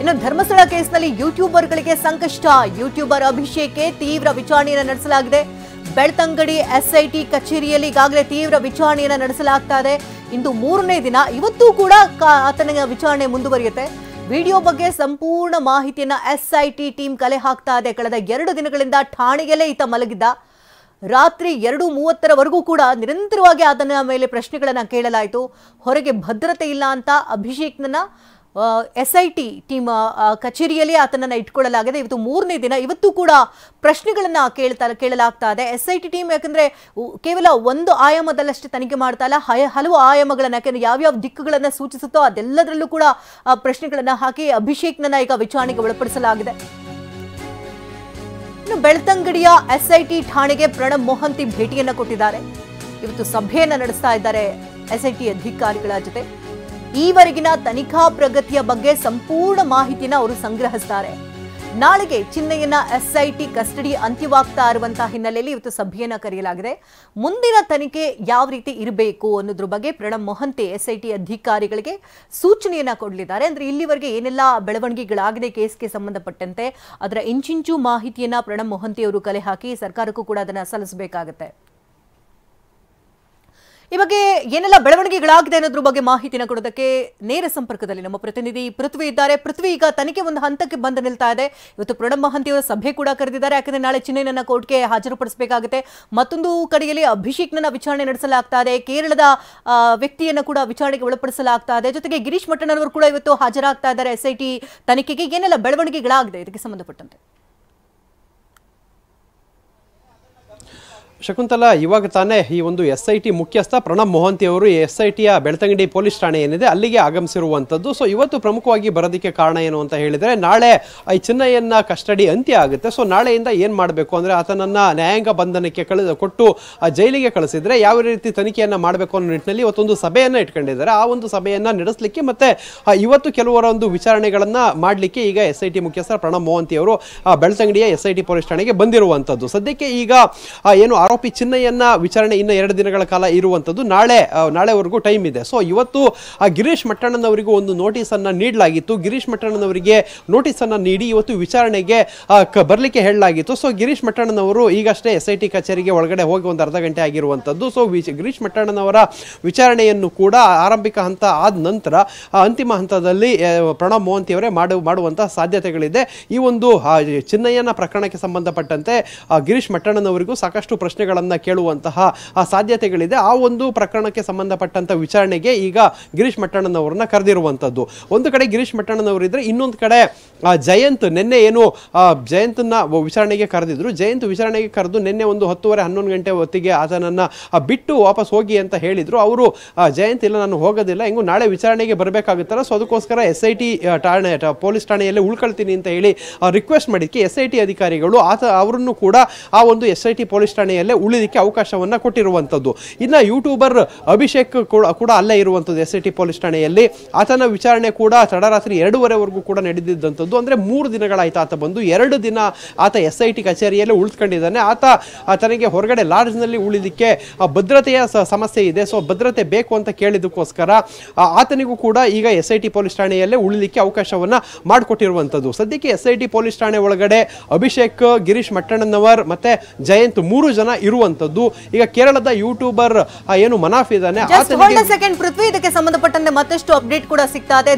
ಇನ್ನು ಧರ್ಮಸ್ಥಳ ಕೇಸ್ನಲ್ಲಿ ಯೂಟ್ಯೂಬರ್ಗಳಿಗೆ ಸಂಕಷ್ಟ. ಯೂಟ್ಯೂಬರ್ ಅಭಿಷೇಕ್ಗೆ ತೀವ್ರ ವಿಚಾರಣೆಯನ್ನು ನಡೆಸಲಾಗಿದೆ. ಬೆಳ್ತಂಗಡಿ ಎಸ್ಐಟಿ ಕಚೇರಿಯಲ್ಲಿ ಈಗಾಗಲೇ ತೀವ್ರ ವಿಚಾರಣೆಯನ್ನು ನಡೆಸಲಾಗ್ತಾ ಇದೆ. ಇಂದು 3ನೇ ದಿನ. ಇವತ್ತೂ ಕೂಡ ಆತನ ವಿಚಾರಣೆ ಮುಂದುವರಿಯುತ್ತೆ. ವಿಡಿಯೋ ಬಗ್ಗೆ ಸಂಪೂರ್ಣ ಮಾಹಿತಿಯನ್ನ ಎಸ್ಐಟಿ ಟೀಮ್ ಕಲೆ ಹಾಕ್ತಾ ಇದೆ. ಕಳೆದ 2 ದಿನಗಳಿಂದ ಠಾಣೆಯಲ್ಲೇ ಈತ ಮಲಗಿದ್ದ. ರಾತ್ರಿ 2:30ರವರೆಗೂ ಕೂಡ ನಿರಂತರವಾಗಿ ಆತನ ಮೇಲೆ ಪ್ರಶ್ನೆಗಳನ್ನ ಕೇಳಲಾಯಿತು. ಹೊರಗೆ ಭದ್ರತೆ ಇಲ್ಲ ಅಂತ ಅಭಿಷೇಕ್ನನ್ನ ಎಸ್ಐಟಿ ಟೀಮ್ ಕಚೇರಿಯಲ್ಲಿ ಆತನನ್ನ ಇಟ್ಕೊಳ್ಳಲಾಗಿದೆ. ಇವತ್ತು 3ನೇ ದಿನ. ಇವತ್ತು ಕೂಡ ಪ್ರಶ್ನೆಗಳನ್ನ ಕೇಳಲಾಗ್ತಾ ಇದೆ. ಎಸ್ಐಟಿ ಟೀಮ್ ಯಾಕಂದ್ರೆ ಕೇವಲ ಒಂದು ಆಯಾಮದಲ್ಲಷ್ಟೇ ತನಿಖೆ ಮಾಡ್ತಾ ಇಲ್ಲ, ಹಲವು ಆಯಾಮಗಳನ್ನ, ಯಾಕಂದ್ರೆ ಯಾವ್ಯಾವ ದಿಕ್ಕುಗಳನ್ನ ಸೂಚಿಸುತ್ತೋ ಅದೆಲ್ಲದರಲ್ಲೂ ಕೂಡ ಪ್ರಶ್ನೆಗಳನ್ನ ಹಾಕಿ ಅಭಿಷೇಕ್ನನ್ನ ಈಗ ವಿಚಾರಣೆಗೆ ಒಳಪಡಿಸಲಾಗಿದೆ. ಇನ್ನು ಬೆಳ್ತಂಗಡಿಯ ಎಸ್ಐಟಿ ಠಾಣೆಗೆ ಪ್ರಣಬ್ ಮೊಹಂತಿ ಭೇಟಿಯನ್ನ ಕೊಟ್ಟಿದ್ದಾರೆ. ಇವತ್ತು ಸಭೆಯನ್ನ ನಡೆಸ್ತಾ ಇದ್ದಾರೆ ಎಸ್ಐಟಿ ಅಧಿಕಾರಿಗಳ ಜೊತೆ. ಈವರೆಗಿನ ತನಿಖಾ ಪ್ರಗತಿಯ ಬಗ್ಗೆ ಸಂಪೂರ್ಣ ಮಾಹಿತಿಯನ್ನು ಅವರು ಸಂಗ್ರಹಿಸುತ್ತಾರೆ. ನಾಳೆಗೆ ಚಿನ್ನಯ್ಯನ ಎಸ್ಐಟಿ ಕಸ್ಟಡಿ ಅಂತ್ಯವಾಗ್ತಾ ಇರುವಂತಹ ಹಿನ್ನೆಲೆಯಲ್ಲಿ ಇವತ್ತು ಸಭೆಯನ್ನ ಕರೆಯಲಾಗಿದೆ. ಮುಂದಿನ ತನಿಖೆ ಯಾವ ರೀತಿ ಇರಬೇಕು ಅನ್ನೋದ್ರ ಬಗ್ಗೆ ಪ್ರಣಬ್ ಮೊಹಂತಿ ಎಸ್ಐಟಿ ಅಧಿಕಾರಿಗಳಿಗೆ ಸೂಚನೆಯನ್ನ ಕೊಡಲಿದ್ದಾರೆ. ಅಂದ್ರೆ ಇಲ್ಲಿವರೆಗೆ ಏನೆಲ್ಲ ಬೆಳವಣಿಗೆಗಳಾಗಿದೆ ಕೇಸ್ಗೆ ಸಂಬಂಧಪಟ್ಟಂತೆ ಅದರ ಇಂಚಿಂಚು ಮಾಹಿತಿಯನ್ನ ಪ್ರಣಬ್ ಮೊಹಂತಿ ಅವರು ಕಲೆ ಹಾಕಿ ಸರ್ಕಾರಕ್ಕೂ ಕೂಡ ಅದನ್ನ ಸಲ್ಲಿಸಬೇಕಾಗುತ್ತೆ. ಈ ಬಗ್ಗೆ ಏನೆಲ್ಲ ಬೆಳವಣಿಗೆಗಳಾಗಿದೆ ಅನ್ನೋದ್ರ ಬಗ್ಗೆ ಮಾಹಿತಿನ ಕೊಡೋದಕ್ಕೆ ನೇರ ಸಂಪರ್ಕದಲ್ಲಿ ನಮ್ಮ ಪ್ರತಿನಿಧಿ ಪೃಥ್ವಿ ಇದ್ದಾರೆ. ಪೃಥ್ವಿ, ಈಗ ತನಿಖೆ ಒಂದು ಹಂತಕ್ಕೆ ಬಂದು ನಿಲ್ತಾ ಇದೆ. ಇವತ್ತು ಪ್ರಣಬ್ ಮೊಹಂತಿ ಅವರ ಸಭೆ ಕೂಡ ಕರೆದಿದ್ದಾರೆ. ಯಾಕಂದ್ರೆ ನಾಳೆ ಚಿನ್ನಯ್ಯನನ್ನ ಕೋರ್ಟ್ಗೆ ಹಾಜರುಪಡಿಸಬೇಕಾಗುತ್ತೆ. ಮತ್ತೊಂದು ಕಡೆಯಲ್ಲಿ ಅಭಿಷೇಕ್ನನ್ನ ವಿಚಾರಣೆ ನಡೆಸಲಾಗ್ತಾ ಇದೆ. ಕೇರಳದ ವ್ಯಕ್ತಿಯನ್ನ ಕೂಡ ವಿಚಾರಣೆಗೆ ಒಳಪಡಿಸಲಾಗ್ತಾ ಇದೆ. ಜೊತೆಗೆ ಗಿರೀಶ್ ಮಟ್ಟಣ್ಣನವರು ಕೂಡ ಇವತ್ತು ಹಾಜರಾಗ್ತಾ ಇದ್ದಾರೆ ಎಸ್ಐಟಿ ತನಿಖೆಗೆ. ಏನೆಲ್ಲ ಬೆಳವಣಿಗೆಗಳಾಗಿದೆ ಇದಕ್ಕೆ ಸಂಬಂಧಪಟ್ಟಂತೆ? ಶಕುಂತಲಾ, ಇವಾಗ ತಾನೇ ಈ ಒಂದು ಎಸ್ಐಟಿ ಮುಖ್ಯಸ್ಥ ಪ್ರಣಬ್ ಮೊಹಂತಿ ಅವರು ಎಸ್ಐಟಿಯ ಬೆಳ್ತಂಗಡಿ ಪೊಲೀಸ್ ಠಾಣೆ ಏನಿದೆ ಅಲ್ಲಿಗೆ ಆಗಮಿಸಿರುವಂಥದ್ದು. ಸೊ ಇವತ್ತು ಪ್ರಮುಖವಾಗಿ ಬರೋದಕ್ಕೆ ಕಾರಣ ಏನು ಅಂತ ಹೇಳಿದರೆ, ನಾಳೆ ಈ ಚಿನ್ನಯ್ಯನ ಕಸ್ಟಡಿ ಅಂತ್ಯ ಆಗುತ್ತೆ. ಸೊ ನಾಳೆಯಿಂದ ಏನು ಮಾಡಬೇಕು ಅಂದರೆ ಆತನನ್ನು ನ್ಯಾಯಾಂಗ ಬಂಧನಕ್ಕೆ ಕೊಟ್ಟು ಜೈಲಿಗೆ ಕಳಿಸಿದ್ರೆ ಯಾವ ರೀತಿ ತನಿಖೆಯನ್ನು ಮಾಡಬೇಕು ಅನ್ನೋ ನಿಟ್ಟಿನಲ್ಲಿ ಇವತ್ತೊಂದು ಸಭೆಯನ್ನು ಇಟ್ಕೊಂಡಿದ್ದಾರೆ. ಆ ಒಂದು ಸಭೆಯನ್ನು ನಡೆಸಲಿಕ್ಕೆ ಮತ್ತೆ ಇವತ್ತು ಕೆಲವರ ಒಂದು ವಿಚಾರಣೆಗಳನ್ನು ಮಾಡಲಿಕ್ಕೆ ಈಗ ಎಸ್ಐಟಿ ಮುಖ್ಯಸ್ಥ ಪ್ರಣಬ್ ಮೊಹಂತಿ ಅವರು ಬೆಳ್ತಂಗಡಿಯ ಎಸ್ಐಟಿ ಪೊಲೀಸ್ ಠಾಣೆಗೆ ಬಂದಿರುವಂಥದ್ದು. ಸದ್ಯಕ್ಕೆ ಈಗ ಏನು ಆರೋಪಿ ಚಿನ್ನಯ್ಯನ ವಿಚಾರಣೆ ಇನ್ನು 2 ದಿನಗಳ ಕಾಲ ಇರುವಂಥದ್ದು. ನಾಳೆವರೆಗೂ ಟೈಮ್ ಇದೆ. ಸೊ ಇವತ್ತು ಗಿರೀಶ್ ಮಟ್ಟಣ್ಣನವರಿಗೂ ಒಂದು ನೋಟಿಸ್ ಅನ್ನ ನೀಡಲಾಗಿತ್ತು. ಗಿರೀಶ್ ಮಟ್ಟಣ್ಣನವರಿಗೆ ನೋಟಿಸ್ ಅನ್ನ ನೀಡಿ ಇವತ್ತು ವಿಚಾರಣೆಗೆ ಬರಲಿಕ್ಕೆ ಹೇಳಲಾಗಿತ್ತು. ಸೊ ಗಿರೀಶ್ ಮಟ್ಟಣ್ಣನವರು ಈಗಷ್ಟೇ ಎಸ್ಐಟಿ ಕಚೇರಿಗೆ ಒಳಗಡೆ ಹೋಗಿ ಒಂದು ಅರ್ಧ ಗಂಟೆ ಆಗಿರುವಂಥದ್ದು. ಸೊ ಗಿರೀಶ್ ಮಟ್ಟಣ್ಣನವರ ವಿಚಾರಣೆಯನ್ನು ಕೂಡ ಆರಂಭಿಕ ಹಂತ ಆದ ನಂತರ ಅಂತಿಮ ಹಂತದಲ್ಲಿ ಪ್ರಣಬ್ ಮೊಹಂತಿ ಅವರೇ ಮಾಡುವಂತಹ ಸಾಧ್ಯತೆಗಳಿದೆ. ಈ ಒಂದು ಚಿನ್ನಯ್ಯನ ಪ್ರಕರಣಕ್ಕೆ ಸಂಬಂಧಪಟ್ಟಂತೆ ಗಿರೀಶ್ ಮಟ್ಟಣ್ಣನವರಿಗೂ ಸಾಕಷ್ಟು ಪ್ರಶ್ನೆಗಳನ್ನ ಕೇಳುವಂತಹ ಸಾಧ್ಯತೆಗಳಿದೆ. ಆ ಒಂದು ಪ್ರಕರಣಕ್ಕೆ ಸಂಬಂಧಪಟ್ಟಂತ ವಿಚಾರಣೆಗೆ ಈಗ ಗಿರೀಶ್ ಮಟ್ಟಣ್ಣನವರನ್ನ ಕರೆದಿರುವಂತದ್ದು. ಒಂದು ಕಡೆ ಗಿರೀಶ್ ಮಟ್ಟಣ್ಣನವರಿದ್ರೆ, ಇನ್ನೊಂದು ಕಡೆ ಜಯಂತ್ ನಿನ್ನೆ ಏನು ಜಯಂತ್ನ ವಿಚಾರಣೆಗೆ ಕರೆದಿದ್ರು. ಜಯಂತ್ ವಿಚಾರಣೆಗೆ ಕರೆದು ನಿನ್ನೆ ಒಂದು 10:30-11 ಗಂಟೆ ಹೊತ್ತಿಗೆ ಆತನನ್ನ ಬಿಟ್ಟು ವಾಪಸ್ ಹೋಗಿ ಅಂತ ಹೇಳಿದ್ರು. ಅವರು ಜಯಂತ್ ಇಲ್ಲ, ನಾನು ಹೋಗೋದಿಲ್ಲ, ಹೆಂಗೂ ನಾಳೆ ವಿಚಾರಣೆಗೆ ಬರಬೇಕಾಗುತ್ತಲ್ಲ, ಸೊ ಅದಕ್ಕೋಸ್ಕರ ಎಸ್ಐಟಿ ಠಾಣೆ ಪೊಲೀಸ್ ಠಾಣೆಯಲ್ಲಿ ಉಳ್ಕೊಳ್ತೀನಿ ಅಂತ ಹೇಳಿ ರಿಕ್ವೆಸ್ಟ್ ಮಾಡಿದ್ದಕ್ಕೆ ಎಸ್ಐಟಿ ಅಧಿಕಾರಿಗಳು ಅವರನ್ನು ಕೂಡ ಆ ಒಂದು ಎಸ್ಐಟಿ ಪೊಲೀಸ್ ಠಾಣೆಯಲ್ಲೇ ಉಳಿಲಿಕ್ಕೆ ಅವಕಾಶವನ್ನ ಕೊಟ್ಟಿರುವಂತದ್ದು. ಇನ್ನ ಯೂಟ್ಯೂಬರ್ ಅಭಿಷೇಕ್ ಕೂಡ ಅಲ್ಲೇ ಇರುವಂತದ್ದು ಎಸ್ಐಟಿ ಪೊಲೀಸ್ ಠಾಣೆಯಲ್ಲಿ. ಆತನ ವಿಚಾರಣೆ ಕೂಡ ತಡರಾತ್ರಿ 2:30ವರೆಗೂ ಕೂಡ ನಡೆದಿದ್ದಂಥದ್ದು. ಅಂದ್ರೆ 3 ದಿನಗಳಾಯ್ತು ಆತ ಬಂದು. 2 ದಿನ ಆತ ಎಸ್ಐಟಿ ಕಚೇರಿಯಲ್ಲೇ ಉಳಿದುಕೊಂಡಿದ್ದಾನೆ. ತನಗೆ ಹೊರಗಡೆ ಲಾಡ್ಜ್ ನಲ್ಲಿ ಉಳಿಲಿಕ್ಕೆ ಭದ್ರತೆಯ ಸಮಸ್ಯೆ ಇದೆ. ಸೊ ಭದ್ರತೆ ಬೇಕು ಅಂತ ಕೇಳಿದಕ್ಕೋಸ್ಕರ ಆತನಿಗೂ ಕೂಡ ಈಗ ಎಸ್ಐಟಿ ಪೊಲೀಸ್ ಠಾಣೆಯಲ್ಲೇ ಉಳಿಲಿಕ್ಕೆ ಅವಕಾಶವನ್ನ ಮಾಡಿಕೊಟ್ಟಿರುವಂತದ್ದು. ಸದ್ಯಕ್ಕೆ ಎಸ್ಐಟಿ ಪೊಲೀಸ್ ಠಾಣೆ ಒಳಗಡೆ ಅಭಿಷೇಕ್, ಗಿರೀಶ್ ಮಟ್ಟಣ್ಣನವರ್ ಮತ್ತೆ ಜಯಂತ್ 3 ಜನ ಇರುವಂತದ್ದು. ಈಗ ಕೇರಳದ ಯೂಟ್ಯೂಬರ್ ಏನು ಮನಾಫ್ ಇದ್ದಾನೆ, ಪೃಥ್ವಿ, ಇದಕ್ಕೆ ಸಂಬಂಧಪಟ್ಟಂತೆ ಮತ್ತಷ್ಟು ಅಪ್ಡೇಟ್ ಕೂಡ ಸಿಗ್ತಾ ಇದೆ.